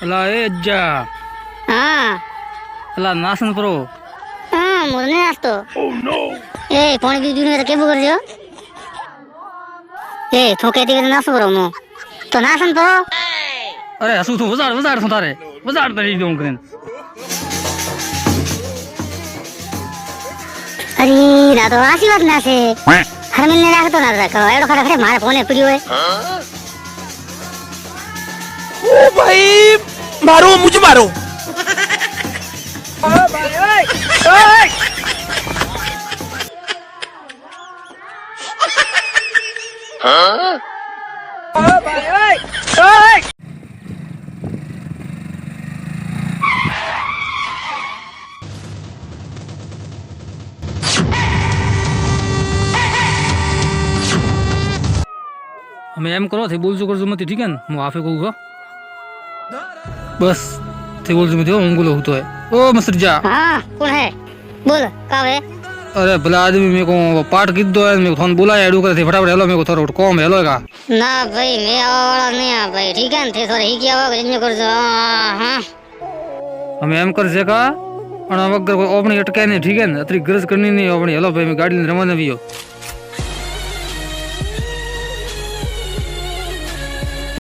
અલા એ અજ્જા હા અલા નાસન pro હા મોરને નાસ્તો એ પાણી પી પીને કેવું કરજો એ થોકે દીવે નાસ્તો કરો મો તો નાસન તો અરે હસું તું વજાડ શું તારે વજાડ કરી દઉં કરીને અરે ના તો આસી વાત ના છે હરમિલ ને રાખતો ના રાખો એડો ખરે મારે ફોને પડ્યો હોય ओ भाई मारो मुझे मारो ओ भाई ओए ओए हां ओ भाई ओए ओए અમે એમ કરો થી બોલજો કરજો મત ઠીક હે ને હું આફે કહું છો बस थे बोल जो मैं उंगलो होता है ओ मसरजा हाँ कौन है बोल कब है अरे भला आदमी मेरे को पाठ किद दो है मेरे को फोन बुलाया एडू करे थे फटाफट हेलो मेरे को थोड़ा कॉम हेलो का ना भाई मैं वाला नहीं आ भाई ठीक है थे थोड़ा ही किया होगा जिन्हें कर जो हाँ हम एम कर से का और अगर कोई अपनी अटके नहीं ठीक है ना अतरी गरज करनी नहीं अपनी हेलो भाई मैं गाड़ी रवाना भी हो